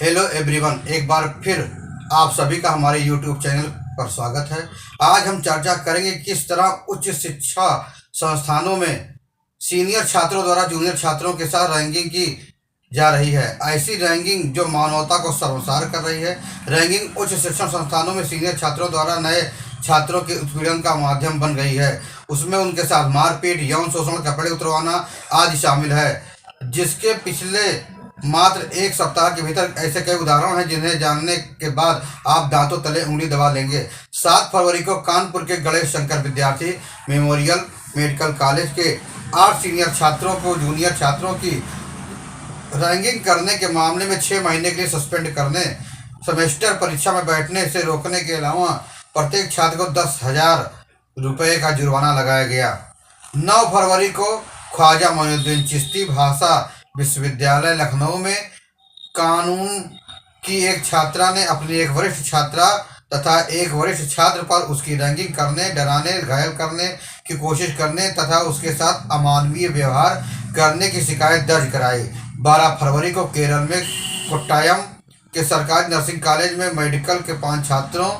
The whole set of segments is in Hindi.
हेलो एवरीवन, एक बार फिर आप सभी का हमारे यूट्यूब चैनल पर स्वागत है। आज हम चर्चा करेंगे किस तरह उच्च शिक्षा संस्थानों में सीनियर छात्रों द्वारा जूनियर छात्रों के साथ रैंकिंग की जा रही है। ऐसी रैंकिंग जो मानवता को शर्मसार कर रही है। रैंकिंग उच्च शिक्षण संस्थानों में सीनियर छात्रों द्वारा नए छात्रों के उत्पीड़न का माध्यम बन गई है। उसमें उनके साथ मारपीट, यौन शोषण, कपड़े उतरवाना आदि शामिल है, जिसके पिछले मात्र एक सप्ताह के भीतर ऐसे कई उदाहरण हैं जिन्हें जानने के बाद आप दांतों तले उंगली दबा लेंगे। 7 फरवरी को कानपुर के गणेश शंकर विद्यार्थी मेमोरियल मेडिकल कॉलेज के 8 सीनियर छात्रों को जूनियर छात्रों की रैंकिंग करने के मामले में 6 महीने के लिए सस्पेंड करने, सेमेस्टर परीक्षा में बैठने से रोकने के अलावा प्रत्येक छात्र को 10,000 रुपये का जुर्माना लगाया गया। 9 फरवरी को ख्वाजा मोइनुद्दीन चिश्ती भाषा विश्वविद्यालय लखनऊ में कानून की एक छात्रा ने अपनी एक वरिष्ठ छात्रा तथा एक वरिष्ठ छात्र पर उसकी रैंकिंग करने, डराने, घायल करने की कोशिश करने तथा उसके साथ अमानवीय व्यवहार करने की शिकायत दर्ज कराई। 12 फरवरी को केरल में कोट्टायम के सरकारी नर्सिंग कॉलेज में मेडिकल के 5 छात्रों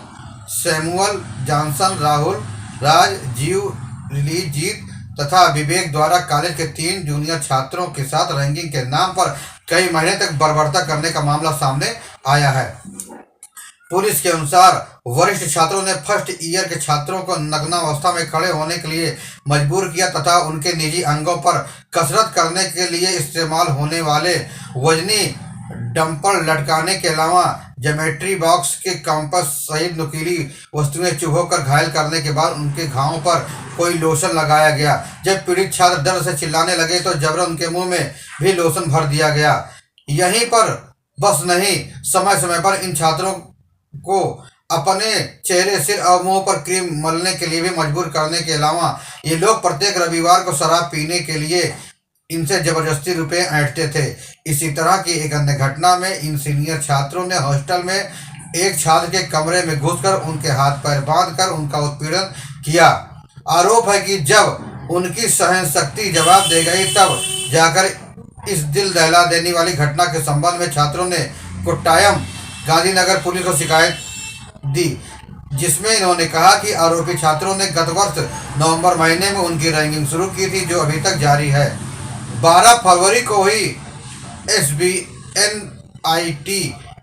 सैमुअल जॉनसन, राहुल राज, जीव रिलीज जीत तथा विवेक द्वारा कॉलेज के 3 जूनियर छात्रों के साथ रैंकिंग के नाम पर कई महीने तक बर्बरता करने का मामला सामने आया है। पुलिस के अनुसार वरिष्ठ छात्रों ने फर्स्ट ईयर के छात्रों को नग्नावस्था में खड़े होने के लिए मजबूर किया तथा उनके निजी अंगों पर कसरत करने के लिए इस्तेमाल होने वाले वजनी डंपर लटकाने के अलावा ज्योमेट्री बॉक्स के कंपास सहित नुकीली वस्तुएं चुभोकर घायल करने के बाद उनके घावों पर कोई लोशन लगाया गया। जब पीड़ित छात्र दर्द से चिल्लाने लगे तो जबरन उनके मुंह में भी लोशन भर दिया गया। यहीं पर बस नहीं, समय समय पर इन छात्रों को अपने चेहरे, सिर और मुंह पर क्रीम मलने के लिए भी मजबूर करने के अलावा ये लोग प्रत्येक रविवार को शराब पीने के लिए इनसे जबरदस्ती रुपए ऐंठते थे। इसी तरह की एक अन्य घटना में इन सीनियर छात्रों ने हॉस्टल में एक छात्र के कमरे में घुसकर उनके हाथ पैर बांधकर उनका उत्पीड़न किया। आरोप है कि जब उनकी सहन शक्ति जवाब दे गई तब जाकर इस दिल दहला देने वाली घटना के संबंध में छात्रों ने कोट्टायम गांधीनगर पुलिस को शिकायत दी, जिसमें इन्होंने कहा कि आरोपी छात्रों ने गत वर्ष नवंबर महीने में उनकी रैंकिंग शुरू की थी, जो अभी तक जारी है। 12 फरवरी को हुई SBNIT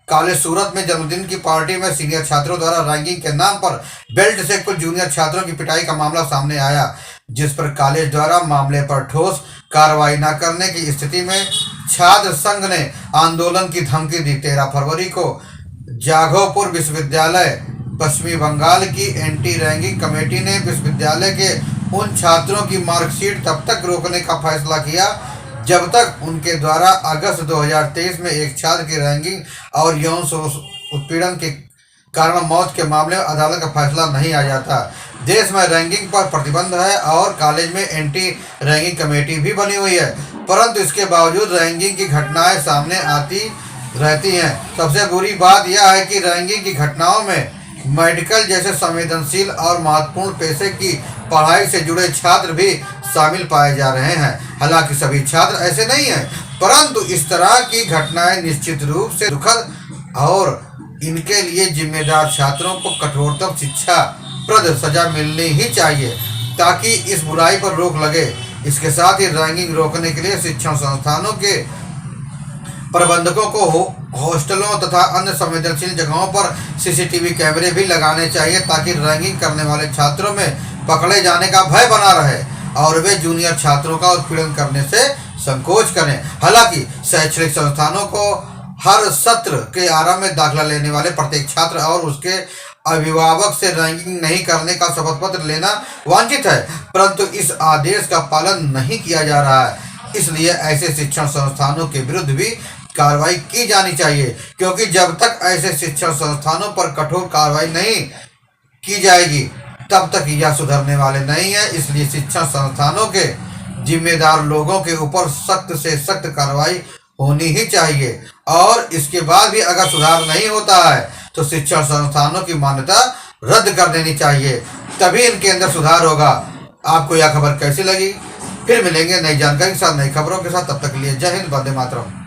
कॉलेज सूरत में जन्मदिन की पार्टी में सीनियर छात्रों द्वारा रैंकिंग के नाम पर बेल्ट से कुछ जूनियर छात्रों की पिटाई का मामला सामने आया, जिस पर कॉलेज द्वारा मामले पर ठोस कार्रवाई न करने की स्थिति में छात्र संघ ने आंदोलन की धमकी दी। 13 फरवरी को जाघवपुर विश्वविद्यालय पश्चिमी बंगाल की एंटी रैंकिंग कमेटी ने विश्वविद्यालय के उन छात्रों की मार्कशीट तब तक रोकने का फैसला किया जब तक उनके द्वारा अगस्त 2023 में एक छात्र की रैंकिंग और यौन उत्पीड़न के कारण मौत के मामले में अदालत का फैसला नहीं आ जाता। देश में रैंकिंग पर प्रतिबंध है और कॉलेज में एंटी रैंकिंग कमेटी भी बनी हुई है, परंतु इसके बावजूद रैंकिंग की घटनाएं सामने आती रहती हैं। सबसे बुरी बात यह है कि रैंकिंग की घटनाओं में मेडिकल जैसे संवेदनशील और महत्वपूर्ण पेशे की पढ़ाई से जुड़े छात्र भी शामिल पाए जा रहे हैं। हालांकि सभी छात्र ऐसे नहीं हैं, परंतु इस तरह की घटनाएं निश्चित रूप से दुखद और इनके लिए जिम्मेदार छात्रों को कठोरतम शिक्षा प्रद सजा मिलनी ही चाहिए ताकि इस बुराई पर रोक लगे। इसके साथ ही रैंकिंग रोकने के लिए शिक्षण संस्थानों के प्रबंधकों को हॉस्टलों तथा अन्य संवेदनशील जगहों पर CCTV कैमरे भी लगाने चाहिए ताकि रैंकिंग करने वाले छात्रों में पकड़े जाने का भय बना रहे और वे जूनियर छात्रों का उत्पीड़न करने से संकोच करें। हालांकि शैक्षणिक संस्थानों को हर सत्र के आरंभ में दाखिला लेने वाले प्रत्येक छात्र और उसके अभिभावक से रैंकिंग नहीं करने का शपथ पत्र लेना वांछित है, परंतु इस आदेश का पालन नहीं किया जा रहा है। इसलिए ऐसे शिक्षण संस्थानों के विरुद्ध भी कार्रवाई की जानी चाहिए, क्योंकि जब तक ऐसे शिक्षण संस्थानों पर कठोर कार्रवाई नहीं की जाएगी तब तक यह सुधरने वाले नहीं है। इसलिए शिक्षण संस्थानों के जिम्मेदार लोगों के ऊपर सख्त से सख्त कार्रवाई होनी ही चाहिए और इसके बाद भी अगर सुधार नहीं होता है तो शिक्षण संस्थानों की मान्यता रद्द कर देनी चाहिए, तभी इनके अंदर सुधार होगा। आपको यह खबर कैसी लगी? फिर मिलेंगे नई जानकारी के साथ, नई खबरों के साथ। तब तक के लिए जय हिंद, वंदे मातरम।